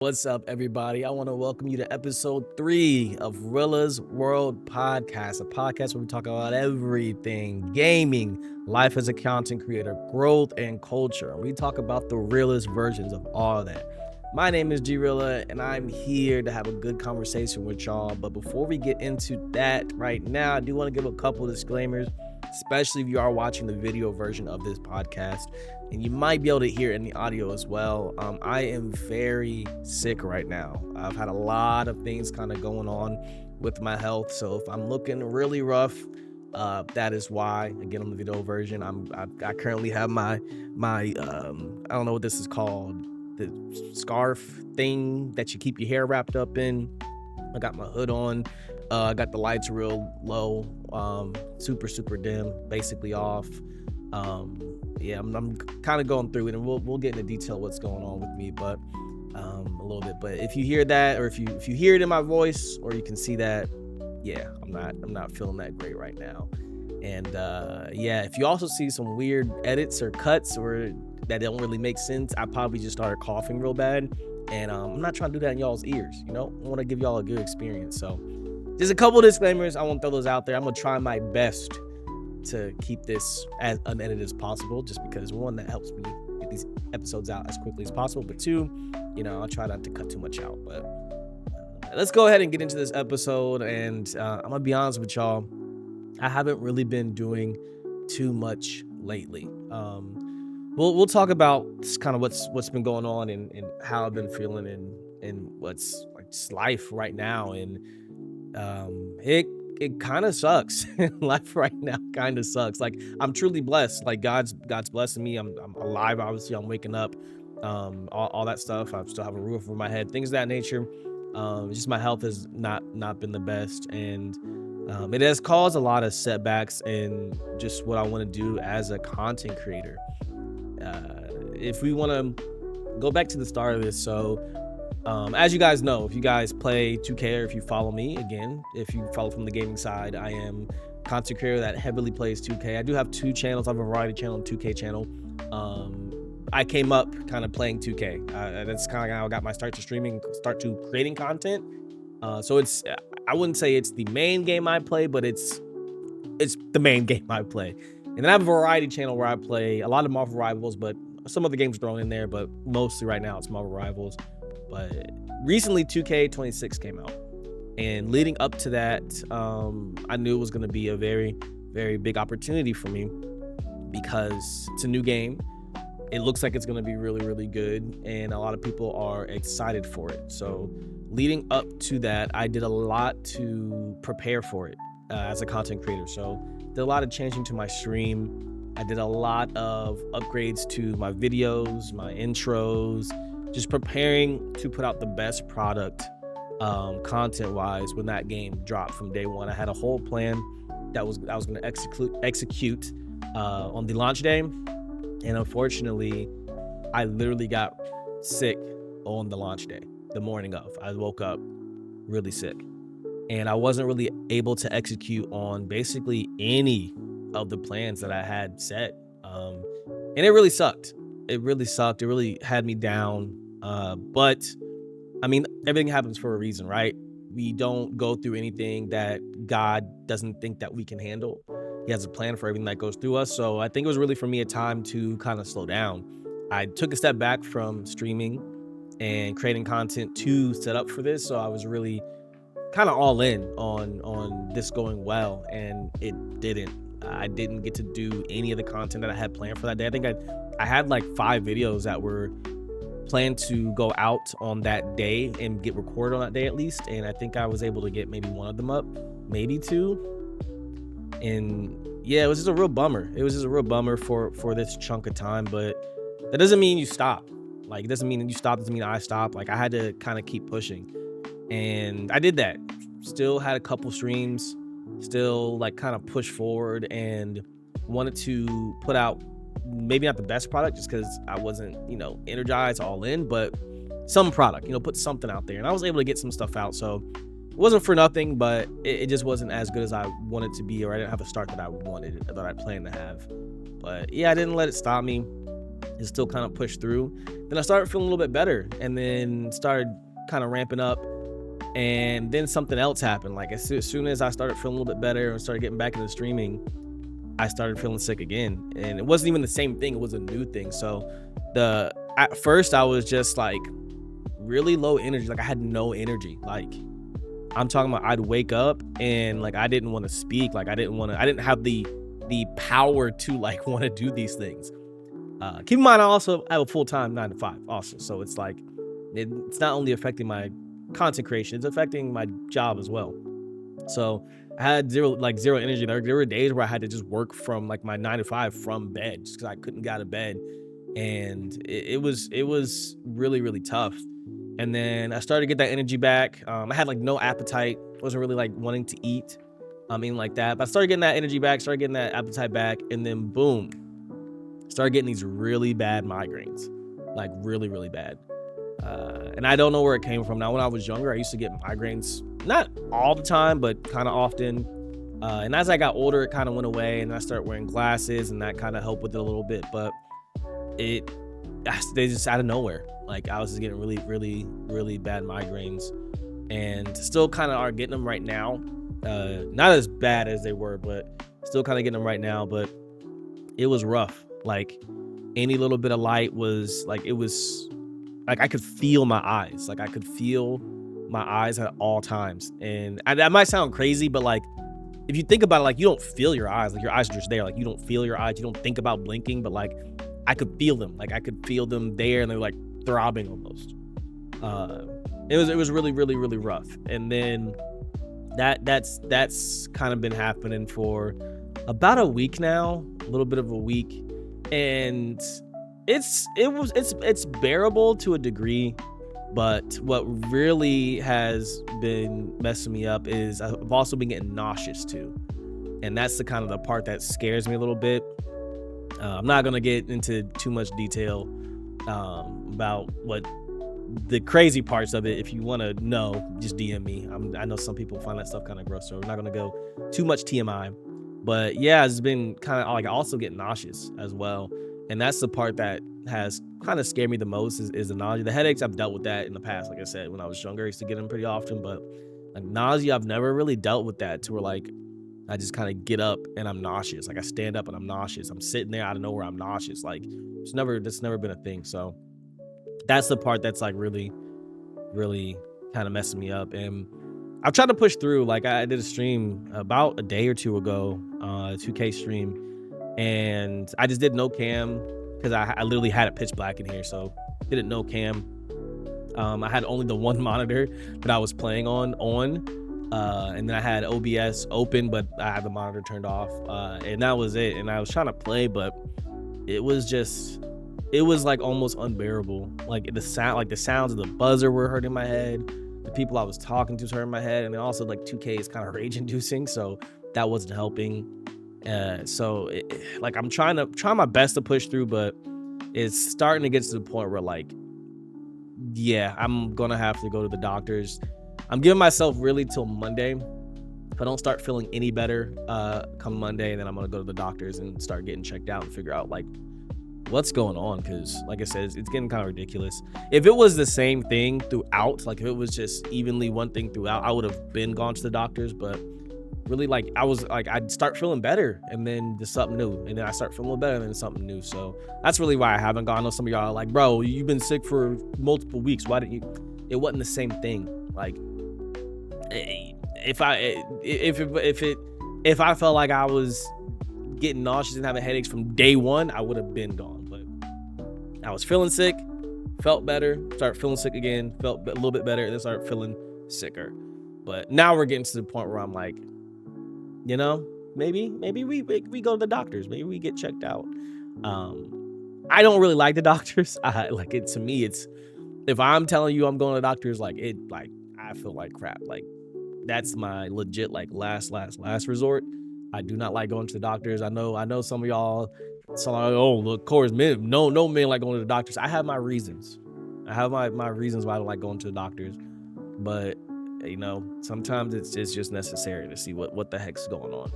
What's up, everybody? I want to welcome you to Ep.3 of Rilla's World Podcast, a podcast where we talk about everything gaming, life as a content creator, growth, and culture. We talk about the realest versions of all that. My name is G Realla, and I'm here to have a good conversation with y'all. But before we get into that right now, I do want to give a couple of disclaimers, especially if you are watching the video version of this podcast. And you might be able to hear it in the audio as well. I am very sick right now. I've had a lot of things kind of going on with my health. So if I'm looking really rough, that is why. Again, on the video version, I currently have my I don't know what this is called, the scarf thing that you keep your hair wrapped up in. I got my hood on. I got the lights real low, super dim, basically off. I'm kind of going through it, and we'll get into detail what's going on with me, but a little bit. But if you hear that, or if you hear it in my voice, or you can see that, I'm not feeling that great right now. And if you also see some weird edits or cuts or that don't really make sense, I probably just started coughing real bad, and I'm not trying to do that in y'all's ears. I want to give y'all a good experience. So there's a couple of disclaimers. I want to throw those out there. I'm gonna try my best to keep this as unedited as possible, just because, one, that helps me get these episodes out as quickly as possible, but two, I'll try not to cut too much out. But let's go ahead and get into this episode. And I'm gonna be honest with y'all, I haven't really been doing too much lately. We'll talk about kind of what's been going on and how I've been feeling and what's like just life right now. And it kind of sucks. Life right now kind of sucks. Like, I'm truly blessed. Like, God's blessing me. I'm alive. Obviously, I'm waking up. All that stuff. I still have a roof over my head. Things of that nature. It's just my health has not been the best, and it has caused a lot of setbacks in just what I want to do as a content creator. If we want to go back to the start of this, so. As you guys know, if you guys play 2K, or if you follow me, again, if you follow from the gaming side, I am a content creator that heavily plays 2K. I do have two channels. I have a variety channel and 2K channel. I came up kind of playing 2K. That's kind of how I got my start to creating content. So I wouldn't say it's the main game I play, but it's the main game I play. And then I have a variety channel where I play a lot of Marvel Rivals, but some other games thrown in there, but mostly right now it's Marvel Rivals. But recently 2K26 came out, and leading up to that, I knew it was going to be a very, very big opportunity for me, because it's a new game. It looks like it's going to be really, really good, and a lot of people are excited for it. So leading up to that, I did a lot to prepare for it as a content creator. So did a lot of changing to my stream. I did a lot of upgrades to my videos, my intros, just preparing to put out the best product content-wise when that game dropped from day one. I had a whole plan that I was going to execute on the launch day, and unfortunately, I literally got sick on the launch day, the morning of. I woke up really sick, and I wasn't really able to execute on basically any of the plans that I had set, and it really sucked. It really had me down. But I mean, everything happens for a reason, right? We don't go through anything that God doesn't think that we can handle. He has a plan for everything that goes through us. So I think it was really, for me, a time to kind of slow down. I took a step back from streaming and creating content to set up for this. So I was really kind of all in on this going well, and it didn't. I didn't get to do any of the content that I had planned for that day. I think I had like 5 videos that were planned to go out on that day and get recorded on that day at least, and I think I was able to get maybe one of them up, maybe 2. And yeah, it was just a real bummer. It was just a real bummer for this chunk of time, but that doesn't mean you stop. Like, it doesn't mean you stop, doesn't mean I stop. Like, I had to kind of keep pushing, and I did that. Still had a couple streams, still like kind of push forward, and wanted to put out maybe not the best product just because I wasn't, energized all in, but some product, put something out there. And I was able to get some stuff out. So it wasn't for nothing, but it just wasn't as good as I wanted to be, or I didn't have the start that I wanted, that I planned to have. But yeah, I didn't let it stop me. and still kind of push through. Then I started feeling a little bit better, and then started kind of ramping up. And then something else happened. Like as soon as I started feeling a little bit better and started getting back into streaming, I started feeling sick again. And it wasn't even the same thing, it was a new thing. So at first I was just like really low energy. Like I had no energy. Like I'm talking about, I'd wake up and like I didn't want to speak. Like I didn't have the power to like want to do these things. Keep in mind, I also have a full-time 9 to 5 also. So it's like, it's not only affecting my content creation, it's affecting my job as well. So I had zero energy. There were days where I had to just work from like my 9 to 5 from bed, just because I couldn't get out of bed. And it was really, really tough. And then I started to get that energy back. I had like no appetite, wasn't really like wanting to eat, anything like that. But I started getting that energy back, started getting that appetite back, and then boom, started getting these really bad migraines, like really, really bad. And I don't know where it came from. Now, when I was younger, I used to get migraines, not all the time, but kind of often. And as I got older, it kind of went away, and I started wearing glasses, and that kind of helped with it a little bit. But they just out of nowhere. Like I was just getting really, really, really bad migraines, and still kind of are getting them right now. Not as bad as they were, but still kind of getting them right now. But it was rough. Like any little bit of light was like, it was like I could feel my eyes. Like I could feel my eyes at all times. And that might sound crazy, but like if you think about it, like you don't feel your eyes. Like your eyes are just there. Like you don't feel your eyes. You don't think about blinking, but like I could feel them. Like I could feel them there, and they're like throbbing almost. It was really, really, really rough. And then that's kind of been happening for about a week now, a little bit of a week. And it's bearable to a degree, but what really has been messing me up is I've also been getting nauseous too. And that's the kind of the part that scares me a little bit. I'm not going to get into too much detail about what the crazy parts of it. If you want to know, just DM me. I know some people find that stuff kind of gross, so we're not going to go too much TMI. But yeah, it's been kind of like I also get nauseous as well. And that's the part that has kind of scared me the most is the nausea. The headaches, I've dealt with that in the past. Like I said, when I was younger, I used to get them pretty often. But like nausea, I've never really dealt with that to where like I just kind of get up and I'm nauseous. Like I stand up and I'm nauseous. I'm sitting there out of nowhere, I'm nauseous. Like that's never been a thing. So that's the part that's like really, really kind of messing me up. And I've tried to push through. Like I did a stream about a day or two ago, a 2K stream, and I just did no cam because I literally had it pitch black in here, so did it no cam. I had only the one monitor that I was playing on, and then I had OBS open, but I had the monitor turned off, and that was it. And I was trying to play, but it was like almost unbearable. Like the sounds of the buzzer were hurting my head. The people I was talking to was hurting my head, and then also like 2K is kind of rage inducing, so that wasn't helping. Like I'm trying my best to push through, but it's starting to get to the point where like, yeah, I'm gonna have to go to the doctors. I'm giving myself really till Monday. If I don't start feeling any better come Monday, then I'm gonna go to the doctors and start getting checked out and figure out like what's going on, because like I said, it's getting kind of ridiculous. If it was the same thing throughout, like if it was just evenly one thing throughout, I would have been gone to the doctors. But really, like I was like, I'd start feeling better and then there's something new, and then I start feeling a little better and then something new. So that's really why I haven't gone. I know some of y'all are like, bro, you've been sick for multiple weeks, why didn't you? It wasn't the same thing. Like if I felt like I was getting nauseous and having headaches from day one, I would have been gone. But I was feeling sick, felt better, started feeling sick again, felt a little bit better, and then started feeling sicker. But now we're getting to the point where I'm like, you know, maybe we go to the doctors, maybe we get checked out. I don't really like the doctors. To me, it's, if I'm telling you I'm going to the doctors, like I feel like crap. Like that's my legit like last resort. I do not like going to the doctors. I know some of y'all, of course, men, no men like going to the doctors. I have my reasons. I have my reasons why I don't like going to the doctors. But you know, sometimes it's just necessary to see what the heck's going on.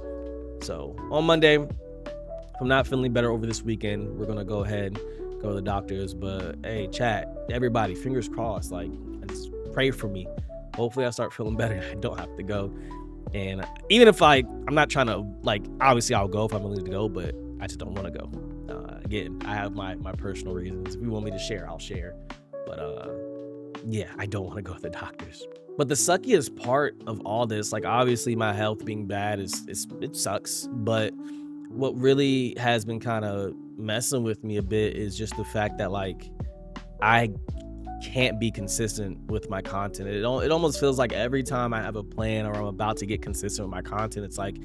So on Monday, if I'm not feeling better over this weekend, we're gonna go ahead, go to the doctors. But hey, chat, everybody, fingers crossed. Like, just pray for me. Hopefully, I start feeling better. I don't have to go. And even if I'm not trying to, like, obviously I'll go if I'm willing to go, but I just don't want to go. Again, I have my personal reasons. If you want me to share, I'll share. But yeah, I don't want to go to the doctors. But the suckiest part of all this, like, obviously my health being bad it sucks. But what really has been kind of messing with me a bit is just the fact that, like, I can't be consistent with my content. It almost feels like every time I have a plan or I'm about to get consistent with my content, it's like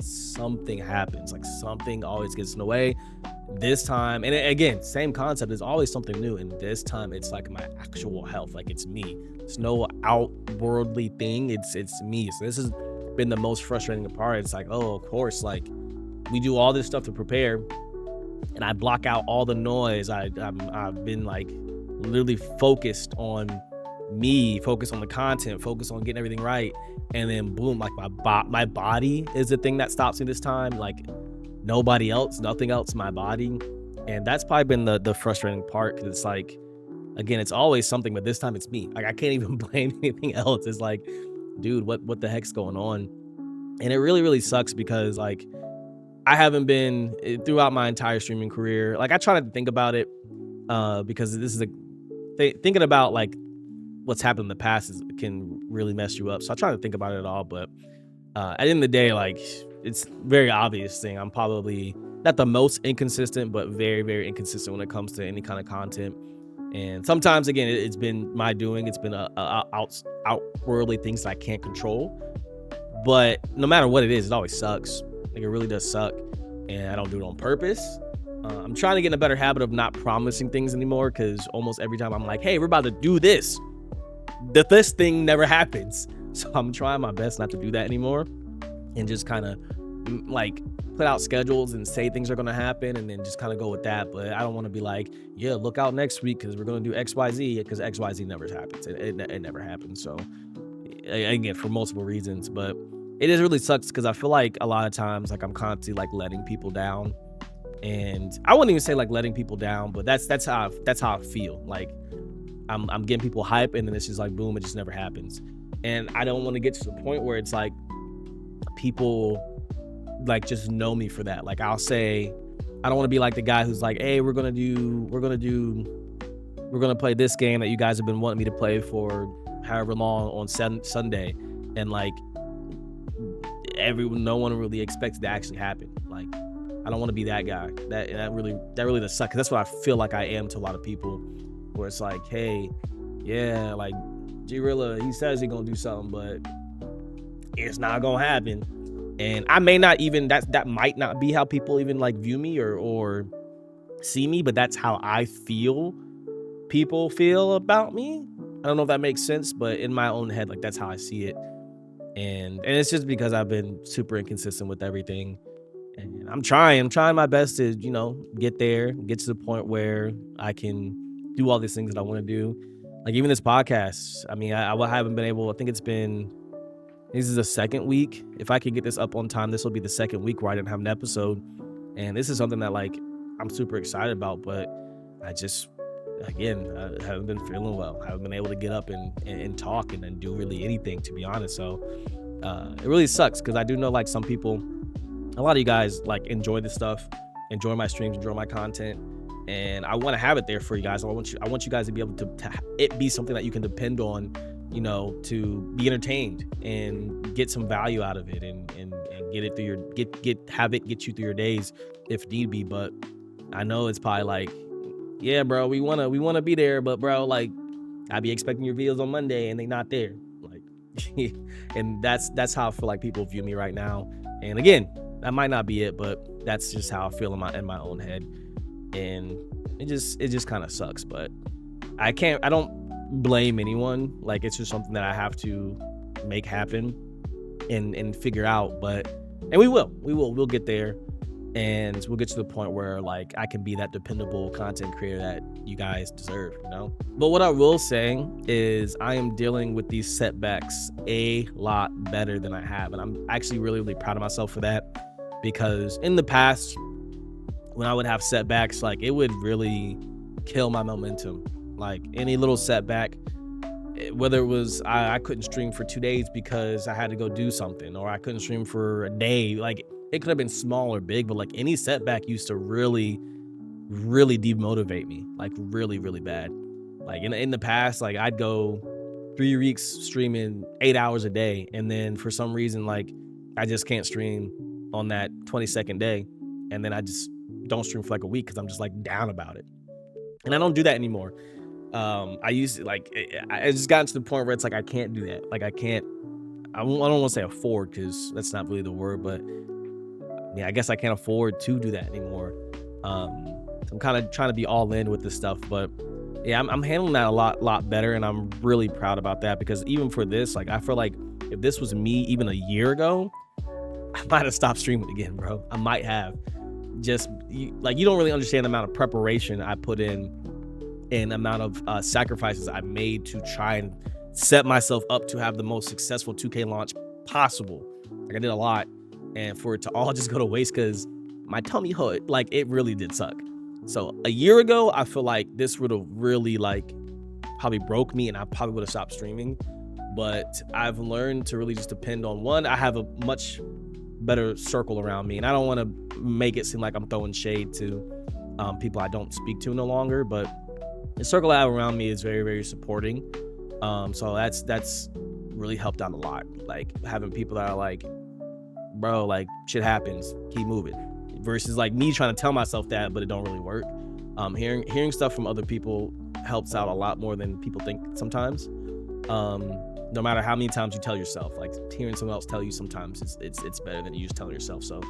something happens. Like, something always gets in the way. This time, and again, same concept, there's always something new, and this time it's like my actual health. Like, it's me. It's no outworldly thing. It's me. So this has been the most frustrating part. It's like, oh, of course, like, we do all this stuff to prepare, and I block out all the noise. I've been, like, literally focused on me, focused on the content, focused on getting everything right, and then boom, like, my body is the thing that stops me this time. Like, nobody else, nothing else, my body. And that's probably been the frustrating part, because it's like, again, it's always something, but this time it's me. Like, I can't even blame anything else. It's like, dude, what the heck's going on? And it really, really sucks, because, like, I haven't been throughout my entire streaming career. Like, I try not to think about it, because this is thinking about, like, what's happened in the past can really mess you up. So I try to think about it at all. But at the end of the day, like, it's very obvious thing. I'm probably not the most inconsistent, but very, very inconsistent when it comes to any kind of content. And sometimes, again, it's been my doing. It's been outworldly things that I can't control. But no matter what it is, it always sucks. Like, it really does suck. And I don't do it on purpose. I'm trying to get in a better habit of not promising things anymore, because almost every time I'm like, hey, we're about to do this, this thing never happens. So I'm trying my best not to do that anymore, and just kind of, like, put out schedules and say things are going to happen, and then just kind of go with that. But I don't want to be like, yeah, look out next week, because we're going to do XYZ, because XYZ never happens. It never happens. So again, for multiple reasons, but it is really sucks, because I feel like a lot of times, like, I'm constantly, like, letting people down. And I wouldn't even say, like, letting people down, but that's how I feel. Like, I'm getting people hype, and then it's just like, boom, it just never happens. And I don't want to get to the point where it's like people, like, just know me for that. Like, I'll say, I don't want to be like the guy who's like, hey, we're gonna play this game that you guys have been wanting me to play for however long on Sunday, and, like, no one really expects it to actually happen. Like, I don't want to be that guy. That really does suck, because that's what I feel like I am to a lot of people, where it's like, hey, yeah, like, G Realla, he says he's gonna do something, but it's not gonna happen. And I may not even, that might not be how people even, like, view me or see me, but that's how I feel people feel about me. I don't know if that makes sense, but in my own head, like, that's how I see it. And it's just because I've been super inconsistent with everything. And I'm trying my best to, get there, get to the point where I can do all these things that I want to do. Like, even this podcast, I mean, I haven't been able, I think this is the second week. If I could get this up on time, this will be the second week where I didn't have an episode. And this is something that, like, I'm super excited about, but I just, again, I haven't been feeling well. I haven't been able to get up and talk and do really anything, to be honest. So it really sucks, because I do know, like, some people, a lot of you guys, like, enjoy this stuff, enjoy my streams, enjoy my content, and I want to have it there for you guys. I want you guys to be able to it be something that you can depend on, to be entertained and get some value out of it, and get it through get you through your days if need be. But I know it's probably like, yeah, bro, we wanna be there, but, bro, like, I be expecting your videos on Monday and they not there, like, and that's how I feel like people view me right now. And again, that might not be it, but that's just how I feel in my own head, and it just kind of sucks. But I don't blame anyone. Like, it's just something that I have to make happen and figure out. And we'll get there, and we'll get to the point where, like, I can be that dependable content creator that you guys deserve, But what I will say is I am dealing with these setbacks a lot better than I have, and I'm actually really, really proud of myself for that, because in the past, when I would have setbacks, like, it would really kill my momentum. Like any little setback, whether it was I couldn't stream for 2 days because I had to go do something, or I couldn't stream for a day. Like it could have been small or big, but like any setback used to really, really demotivate me, like really, really bad. Like in the past, like I'd go 3 weeks streaming 8 hours a day, and then for some reason, like I just can't stream on that 22nd day, and then I just don't stream for like a week because I'm just like down about it. And I don't do that anymore. I used to like I just gotten to the point where it's like I can't do that. Like I can't. I don't want to say afford because that's not really the word, but yeah, I guess I can't afford to do that anymore. I'm kind of trying to be all in with this stuff, but yeah, I'm handling that a lot better, and I'm really proud about that because even for this, like I feel like if this was me even a year ago, I might have stopped streaming again, bro. I might have. Just like you don't really understand the amount of preparation I put in and amount of sacrifices I made to try and set myself up to have the most successful 2K launch possible. Like I did a lot, and for it to all just go to waste because my tummy hurt, like it really did suck. So a year ago, I feel like this would have really like probably broke me, and I probably would have stopped streaming. But I've learned to really just depend on one. I have a much better circle around me, and I don't want to make it seem like I'm throwing shade to people I don't speak to no longer, but the circle I have around me is very, very supporting. So that's really helped out a lot. Like having people that are like, bro, like shit happens, keep moving, versus like me trying to tell myself that, but it don't really work. Hearing stuff from other people helps out a lot more than people think sometimes. No matter how many times you tell yourself, like hearing someone else tell you sometimes it's better than you just telling yourself. So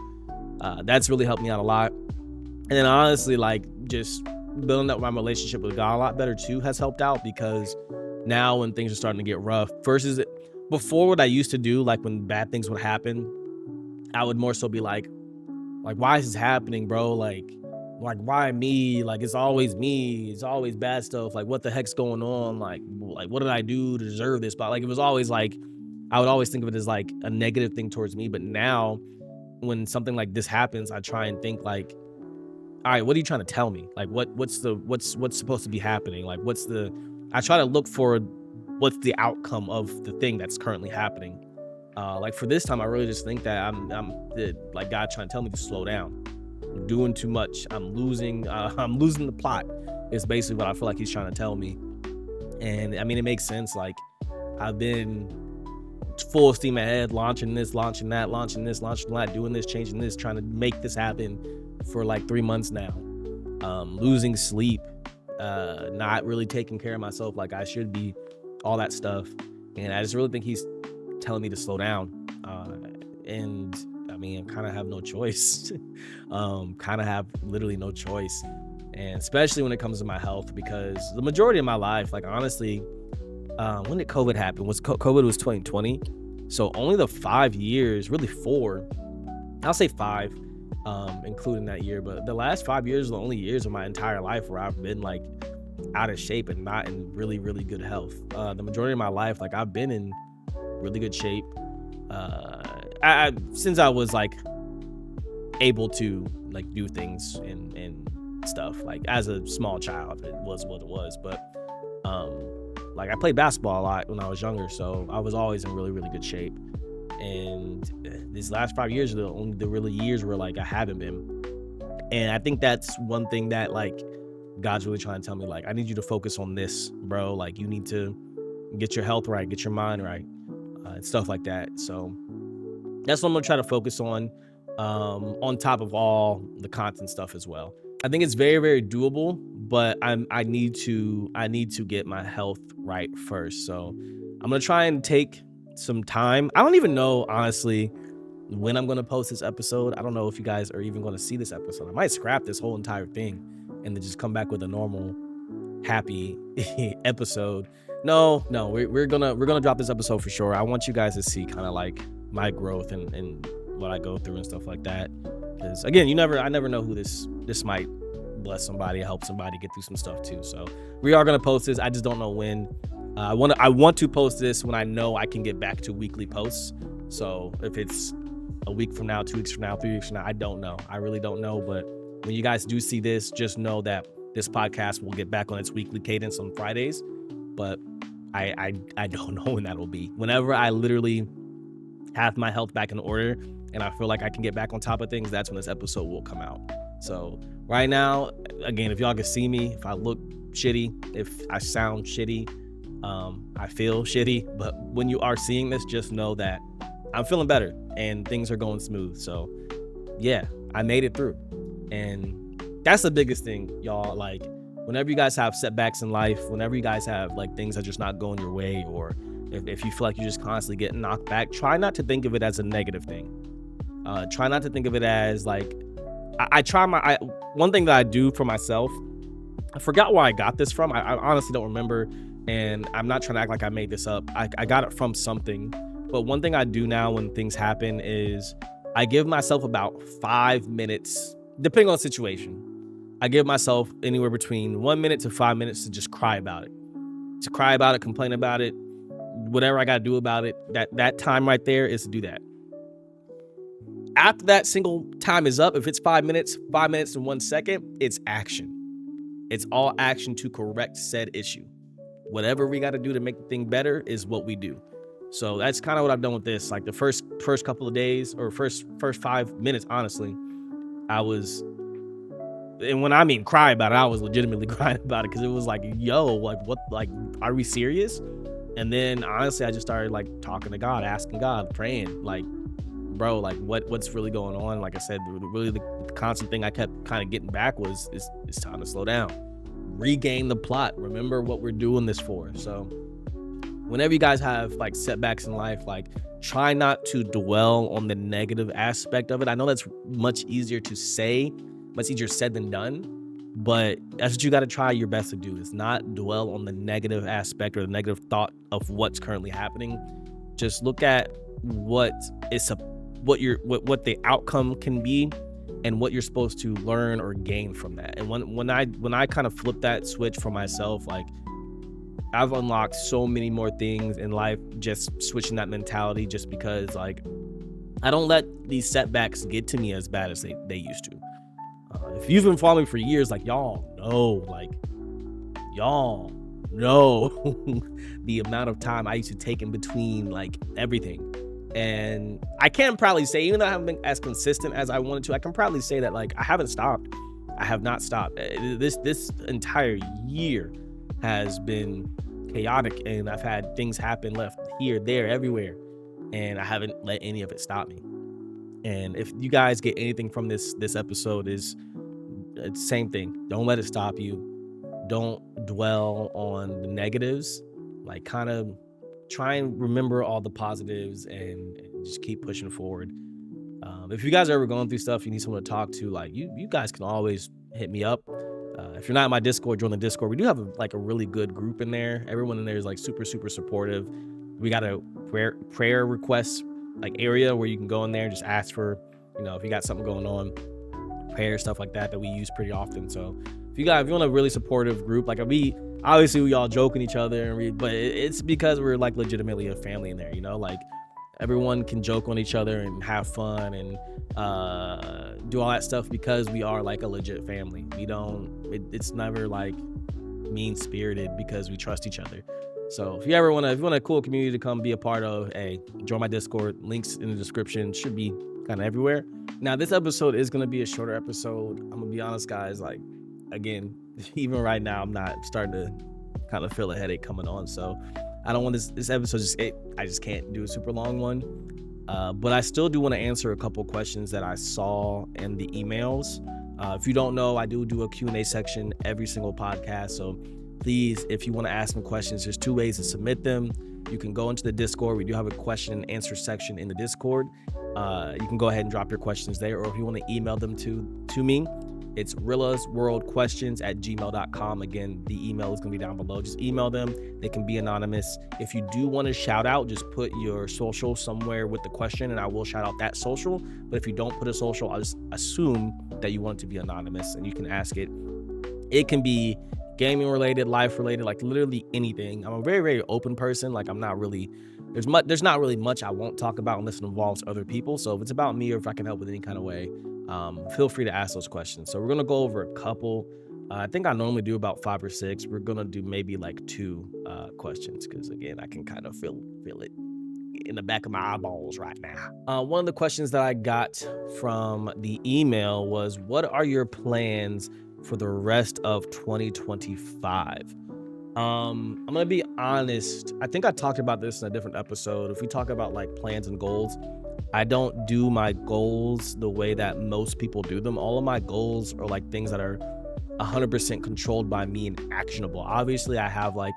that's really helped me out a lot. And then honestly, like just building up my relationship with God a lot better too has helped out, because now when things are starting to get rough versus before, what I used to do, like when bad things would happen, I would more so be like why is this happening, bro? Like why me? Like it's always me. It's always bad stuff. Like what the heck's going on? Like what did I do to deserve this? But like it was always like I would always think of it as like a negative thing towards me. But now when something like this happens, I try and think like, all right, what are you trying to tell me? Like what's supposed to be happening? Like I try to look for what's the outcome of the thing that's currently happening. Like for this time, I really just think that I'm like God trying to tell me to slow down. I'm doing too much. I'm losing the plot is basically what I feel like he's trying to tell me. And I mean, it makes sense. Like I've been full steam ahead, launching this, launching that, launching this, launching that, doing this, changing this, trying to make this happen for like 3 months now. Losing sleep, not really taking care of myself like I should be, all that stuff. And I just really think he's telling me to slow down. And I mean, I kind of have no choice. Kind of have literally no choice. And especially when it comes to my health, because the majority of my life, like honestly, when did COVID happen? COVID was 2020. So only the 5 years, really 4, I'll say 5, including that year. But the last 5 years are the only years of my entire life where I've been like out of shape and not in really, really good health. The majority of my life, like I've been in really good shape. Since I was like able to like do things and stuff, like as a small child, it was what it was. But like I played basketball a lot when I was younger, so I was always in really, really good shape. And these last 5 years are the really years where like I haven't been. And I think that's one thing that like God's really trying to tell me, like, I need you to focus on this, bro. Like you need to get your health right, get your mind right, and stuff like that. So that's what I'm gonna try to focus on top of all the content stuff as well. I think it's very, very doable, but I need to get my health right first. So I'm gonna try and take some time. I don't even know honestly when I'm gonna post this episode. I don't know if you guys are even gonna see this episode. I might scrap this whole entire thing and then just come back with a normal, happy episode. No, we're gonna drop this episode for sure. I want you guys to see kind of like my growth and what I go through and stuff like that. Because again, I never know who this might bless somebody, help somebody get through some stuff too. So we are gonna post this. I just don't know when. I want to post this when I know I can get back to weekly posts. So if it's a week from now, 2 weeks from now, 3 weeks from now, I don't know. I really don't know. But when you guys do see this, just know that this podcast will get back on its weekly cadence on Fridays, but I don't know when that'll be. Whenever I literally have my health back in order and I feel like I can get back on top of things, that's when this episode will come out. So right now, again, if y'all can see me, if I look shitty, if I sound shitty, I feel shitty, but when you are seeing this, just know that I'm feeling better and things are going smooth. So yeah, I made it through. And that's the biggest thing, y'all. Like, whenever you guys have setbacks in life, whenever you guys have like things that just not going your way, or if you feel like you're just constantly getting knocked back, try not to think of it as a negative thing. Try not to think of it as like, one thing that I do for myself, I forgot where I got this from. I honestly don't remember, and I'm not trying to act like I made this up. I got it from something, but one thing I do now when things happen is I give myself about 5 minutes, depending on the situation. I give myself anywhere between 1 minute to 5 minutes to just cry about it, complain about it, whatever I got to do about it. That time right there is to do that. After that single time is up, if it's 5 minutes and 1 second, it's action. It's all action to correct said issue. Whatever we got to do to make the thing better is what we do. So that's kind of what I've done with this. Like the first couple of days, or first 5 minutes, honestly, and when I mean cry about it, I was legitimately crying about it, because it was like, yo, like what, like, are we serious? And then honestly, I just started like talking to God, asking God, praying, like, bro, like what's really going on? Like I said, really the constant thing I kept kind of getting back was it's time to slow down, regain the plot, remember what we're doing this for. So whenever you guys have like setbacks in life, like, try not to dwell on the negative aspect of it. I know that's much easier to say, much easier said than done, but that's what you got to try your best to do, is not dwell on the negative aspect or the negative thought of what's currently happening. Just look at what the outcome can be and what you're supposed to learn or gain from that. And when I kind of flip that switch for myself, like, I've unlocked so many more things in life just switching that mentality, just because like I don't let these setbacks get to me as bad as they used to. If you've been following me for years, like, y'all know the amount of time I used to take in between like everything. And I can probably say, even though I haven't been as consistent as I wanted to, I can probably say that like I haven't stopped. I have not stopped. This entire year has been chaotic, and I've had things happen left here, there, everywhere, and I haven't let any of it stop me. And if you guys get anything from this episode, it's the same thing. Don't let it stop you. Don't dwell on the negatives. Like, kind of try and remember all the positives and just keep pushing forward. If you guys are ever going through stuff, you need someone to talk to, like, you guys can always hit me up. If you're not in my Discord, join the Discord. We do have a really good group in there. Everyone in there is like super, super supportive. We got a prayer request like area where you can go in there and just ask for, if you got something going on, prayer, stuff like that we use pretty often. So if you want a really supportive group, like, we all joking each other, but it's because we're like legitimately a family in there, like, everyone can joke on each other and have fun and do all that stuff, because we are like a legit family. It's never like mean-spirited, because we trust each other. So if you want a cool community to come be a part of, hey, join my Discord. Links in the description, should be kind of everywhere. Now, this episode is going to be a shorter episode. I'm gonna be honest, guys, like, again, even right now, I'm not starting to kind of feel a headache coming on, so I don't want this episode I just can't do a super long one. But I still do want to answer a couple questions that I saw in the emails. If you don't know, I do a Q&A section every single podcast. So please, if you want to ask me questions, there's 2 ways to submit them. You can go into the Discord. We do have a question and answer section in the Discord. You can go ahead and drop your questions there, or if you want to email them to me, it's rillasworldquestions@gmail.com. Again, the email is going to be down below. Just email them. They can be anonymous. If you do want to shout out, just put your social somewhere with the question, and I will shout out that social. But if you don't put a social, I'll just assume that you want it to be anonymous, and you can ask it. It can be gaming related, life related, like literally anything. I'm a very, very open person. Like, I'm not really, there's not really much I won't talk about unless it involves other people. So if it's about me, or if I can help with any kind of way, feel free to ask those questions. So we're going to go over a couple. I think I normally do about 5 or 6. We're gonna do maybe like 2 questions because again, I can kind of feel it in the back of my eyeballs right now. One of the questions that I got from the email was, "What are your plans for the rest of 2025?" I'm gonna be honest. I think I talked about this in a different episode. If we talk about like plans and goals, I don't do my goals the way that most people do them. All of my goals are like things that are 100% controlled by me and actionable. Obviously, I have like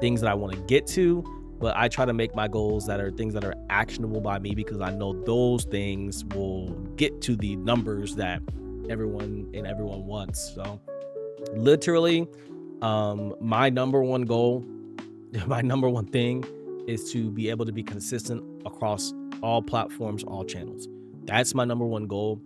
things that I want to get to, but I try to make my goals that are things that are actionable by me because I know those things will get to the numbers that everyone wants. So literally, my number one goal, my number one thing is to be able to be consistent across all platforms, all channels. That's my number one goal.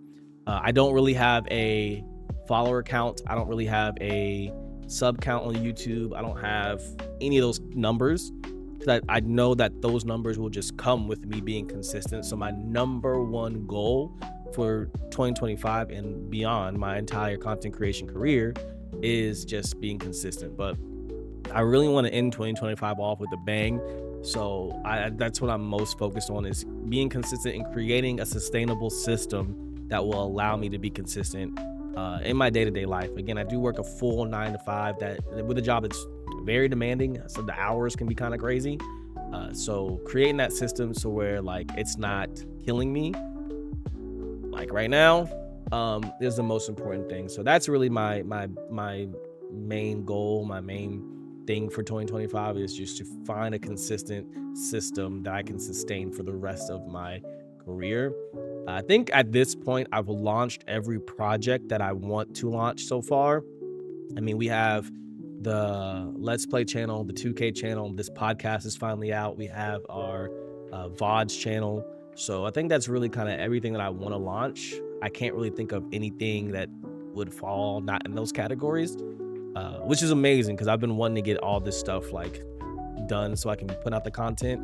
I don't really have a follower count. I don't really have a sub count on YouTube. I don't have any of those numbers because I know that those numbers will just come with me being consistent. So my number one goal for 2025 and beyond, my entire content creation career, is just being consistent. But I really want to end 2025 off with a bang. So that's what I'm most focused on, is being consistent and creating a sustainable system that will allow me to be consistent in my day-to-day life. Again, I do work a full 9 to 5 that with a job that's very demanding. So the hours can be kind of crazy. So creating that system so where like it's not killing me like right now is the most important thing. So that's really my main goal, my main thing for 2025 is just to find a consistent system that I can sustain for the rest of my career. I think at this point I've launched every project that I want to launch so far. I mean, we have the Let's Play channel, the 2K channel. This podcast is finally out. We have our VODs channel. So I think that's really kind of everything that I want to launch. I can't really think of anything that would fall not in those categories, which is amazing because I've been wanting to get all this stuff like done so I can put out the content.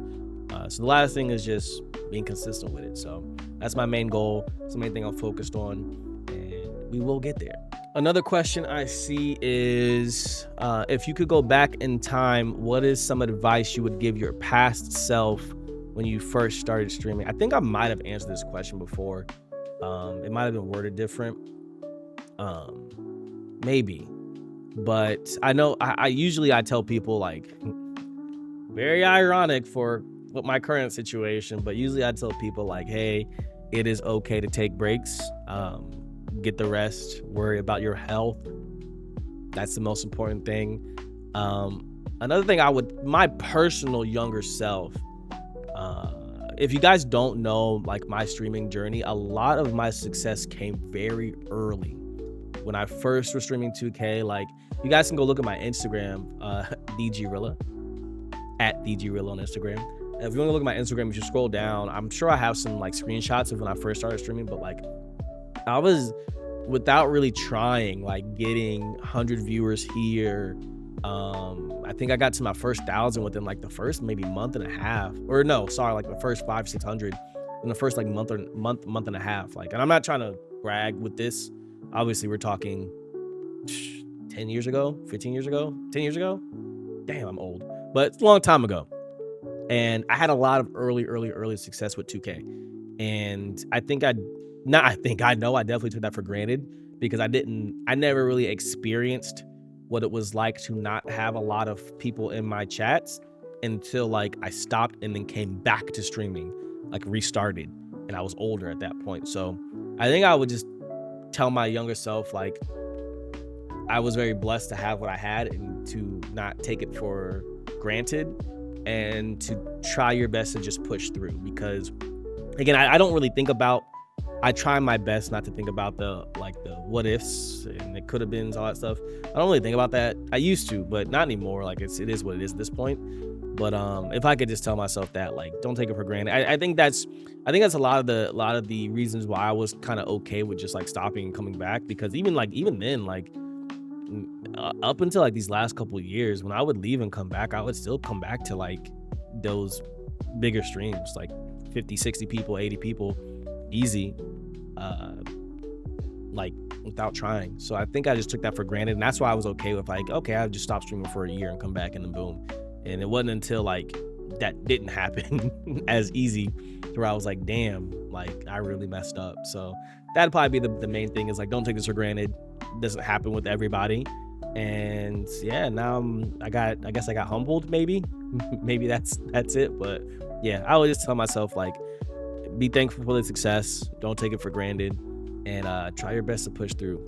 So the last thing is just being consistent with it. So that's my main goal. It's the main thing I'm focused on, and we will get there. Another question I see is, if you could go back in time, what is some advice you would give your past self when you first started streaming? I think I might have answered this question before. It might have been worded different. Maybe. But I know I usually tell people, like, very ironic for what my current situation, but usually I tell people like, hey, it is okay to take breaks. Get the rest, worry about your health. That's the most important thing. Another thing my personal younger self, if you guys don't know like my streaming journey, a lot of my success came very early. When I first was streaming 2K, like you guys can go look at my Instagram, G Realla, at G Realla on Instagram. And if you want to look at my Instagram, you should scroll down. I'm sure I have some like screenshots of when I first started streaming, but like I was, without really trying, like getting 100 viewers here. I think I got to my first 1,000 within like the first maybe month and a half, or no, sorry, like the first 500-600 in the first like month and a half. Like, and I'm not trying to brag with this. Obviously, we're talking 10 years ago, 15 years ago, 10 years ago. Damn, I'm old, but it's a long time ago. And I had a lot of early success with 2K. And I know I definitely took that for granted because I never really experienced what it was like to not have a lot of people in my chats until like I stopped and then came back to streaming, like restarted, and I was older at that point. So I think I would just tell my younger self, like, I was very blessed to have what I had and to not take it for granted and to try your best to just push through. Because again, I don't really think about, I try my best not to think about the what ifs and it could have been, all that stuff. I don't really think about that. I used to, but not anymore. Like it is what it is at this point. But if I could just tell myself that, like, don't take it for granted. I think that's a lot of the reasons why I was kind of okay with just like stopping and coming back. Because even then, like up until like these last couple of years, when I would leave and come back, I would still come back to like those bigger streams, like 50, 60 people, 80 people, easy. Like without trying. So I think I just took that for granted, and that's why I was okay with like, okay, I'll just stop streaming for a year and come back, and then boom. And it wasn't until like that didn't happen as easy, where I was like, damn, like I really messed up. So that'd probably be the main thing, is like, don't take this for granted. It doesn't happen with everybody. And yeah, now I guess I got humbled, maybe. Maybe that's it. But yeah, I would just tell myself like, be thankful for the success, don't take it for granted, and try your best to push through,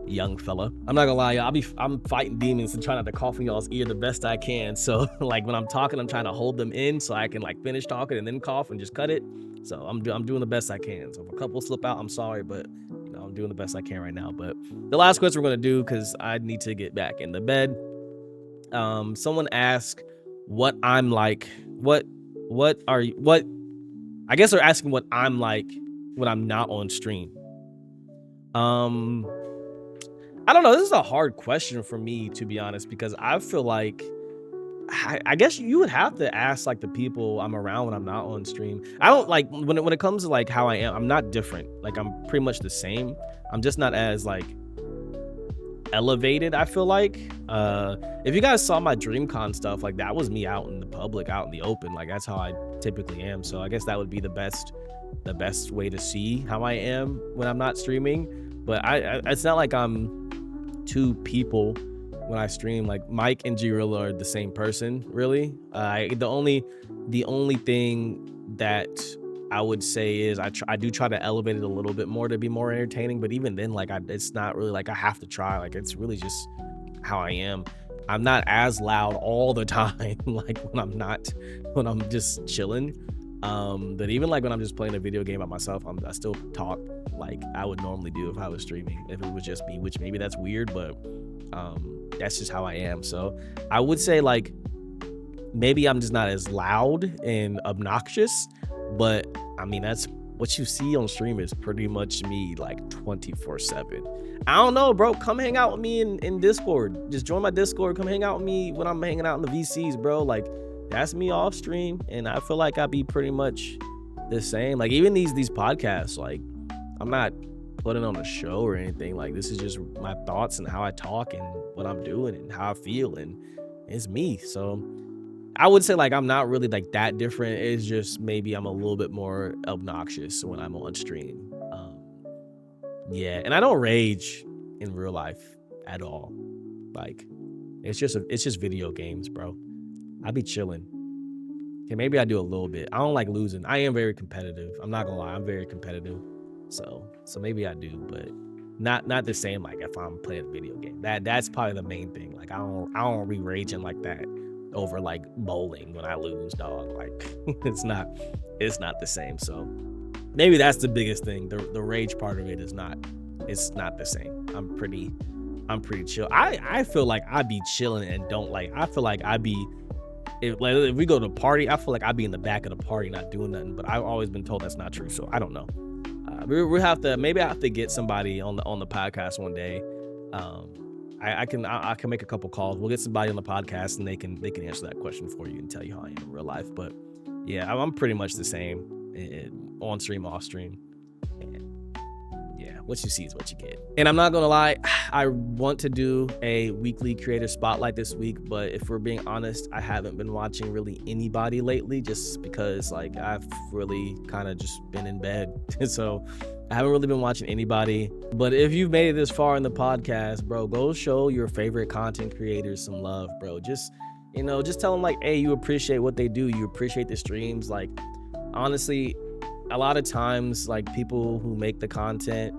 young fella. I'm not gonna lie, y'all, I'm fighting demons and trying not to cough in y'all's ear the best I can. So like when I'm talking, I'm trying to hold them in so I can like finish talking and then cough and just cut it. So I'm doing the best I can. So if a couple slip out, I'm sorry, but I'm doing the best I can right now. But the last question we're gonna do, because I need to get back in the bed. Someone asked what I'm like. What are you? What, I guess they're asking what I'm like when I'm not on stream. I don't know. This is a hard question for me, to be honest, because I feel like I guess you would have to ask like the people I'm around when I'm not on stream. I don't like when it comes to like how I am. I'm not different. Like I'm pretty much the same. I'm just not as like elevated, I feel like. If you guys saw my DreamCon stuff, like that was me out in the public, out in the open. Like that's how I typically am. So I guess that would be the best way to see how I am when I'm not streaming. But I it's not like I'm two people when I stream. Like Mike and G Realla are the same person, really. The only thing that I would say is I do try to elevate it a little bit more to be more entertaining, but even then, like it's not really like I have to try. Like it's really just how I am. I'm not as loud all the time, like when I'm just chilling. But even like when I'm just playing a video game by myself, I still talk like I would normally do if I was streaming, if it was just me, which maybe that's weird, but that's just how I am. So I would say like maybe I'm just not as loud and obnoxious, but I mean, that's what you see on stream is pretty much me like 24/7. I don't know, bro. Come hang out with me in Discord. Just join my Discord. Come hang out with me when I'm hanging out in the VCs, bro. Like that's me off stream, and I feel like I'd be pretty much the same. Like even these podcasts, like I'm not putting on a show or anything. Like this is just my thoughts and how I talk and what I'm doing and how I feel, and it's me. So I would say like I'm not really like that different. It's just maybe I'm a little bit more obnoxious when I'm on stream. Yeah, and I don't rage in real life at all. Like it's just video games, bro. I be chilling. Okay, maybe I do a little bit. I don't like losing. I am very competitive. I'm not gonna lie, I'm very competitive. So maybe I do, but not the same like if I'm playing a video game. That's probably the main thing. Like I don't be raging like that over like bowling when I lose, dog. Like it's not the same. So maybe that's the biggest thing. The rage part of it is not, it's not the same. I'm pretty chill. I feel like I'd be chilling and don't like, I feel like I'd be, if we go to a party, I feel like I'd be in the back of the party not doing nothing, but I've always been told that's not true. So I don't know. We have to, maybe I have to get somebody on the podcast one day. I can make a couple calls. We'll get somebody on the podcast and they can answer that question for you and tell you how I am in real life. But yeah, I'm pretty much the same on stream, off stream. And yeah, what you see is what you get. And I'm not gonna lie, I want to do a weekly creator spotlight this week, but if we're being honest, I haven't been watching really anybody lately, just because like I've really kind of just been in bed. So I haven't really been watching anybody. But if you've made it this far in the podcast, bro, go show your favorite content creators some love, bro. Just tell them like, hey, you appreciate what they do, you appreciate the streams. Like honestly, a lot of times like people who make the content,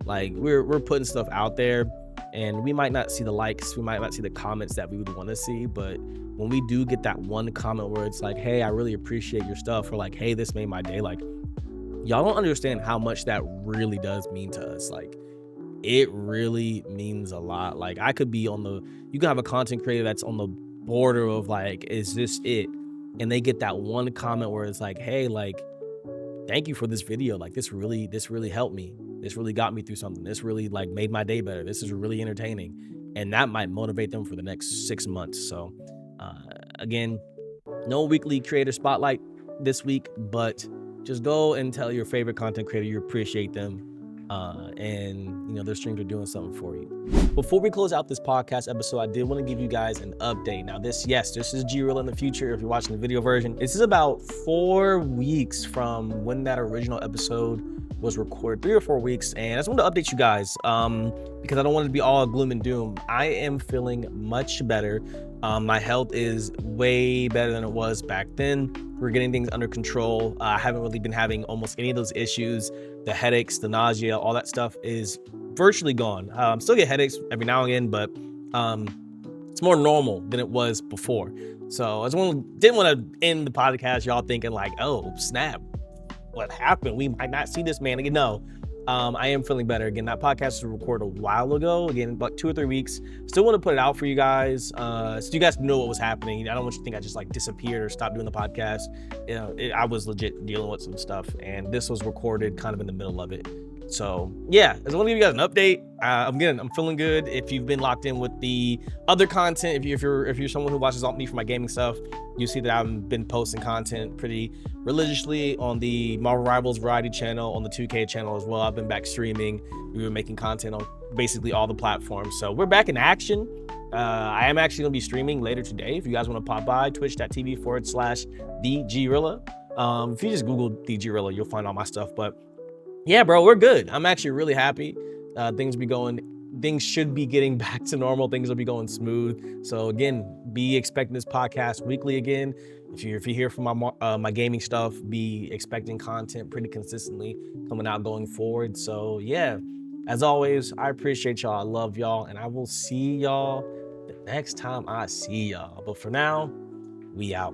like we're putting stuff out there and we might not see the likes, we might not see the comments that we would want to see, but when we do get that one comment where it's like, hey, I really appreciate your stuff, or like, hey, this made my day, like y'all don't understand how much that really does mean to us. Like it really means a lot. Like I could be you can have a content creator that's on the border of like, is this it? And they get that one comment where it's like, hey, like, thank you for this video. Like this really helped me. This really got me through something. This really like made my day better. This is really entertaining. And that might motivate them for the next 6 months. So again, no weekly creator spotlight this week, but just go and tell your favorite content creator you appreciate them. And their streams are doing something for you. Before we close out this podcast episode, I did want to give you guys an update. Now, this is G Realla in the future. If you're watching the video version, this is about 4 weeks from when that original episode was recorded, 3 or 4 weeks. And I just wanted to update you guys because I don't want it to be all gloom and doom. I am feeling much better. My health is way better than it was back then. We're getting things under control. I haven't really been having almost any of those issues. The headaches, the nausea, all that stuff is virtually gone. Still get headaches every now and again, but it's more normal than it was before. So I didn't want to end the podcast y'all thinking like, oh snap, what happened? We might not see this man again. No, I am feeling better. Again, that podcast was recorded a while ago. Again, about 2 or 3 weeks. Still want to put it out for you guys, so you guys know what was happening. I don't want you to think I just like disappeared or stopped doing the podcast. I was legit dealing with some stuff, and this was recorded kind of in the middle of it. So yeah, I just want to give you guys an update. I'm feeling good. If you've been locked in with the other content, if you're someone who watches me for my gaming stuff, you see that I've been posting content pretty religiously on the Marvel Rivals Variety channel, on the 2K channel as well. I've been back streaming. We've been making content on basically all the platforms. So we're back in action. I am actually gonna be streaming later today. If you guys want to pop by, twitch.tv/the G Realla. If you just Google the G Realla, you'll find all my stuff. But yeah, bro, we're good. I'm actually really happy. Things should be getting back to normal. Things will be going smooth. So again, be expecting this podcast weekly again. If you hear from my gaming stuff, be expecting content pretty consistently coming out going forward. So yeah, as always, I appreciate y'all. I love y'all, and I will see y'all the next time I see y'all. But for now, we out.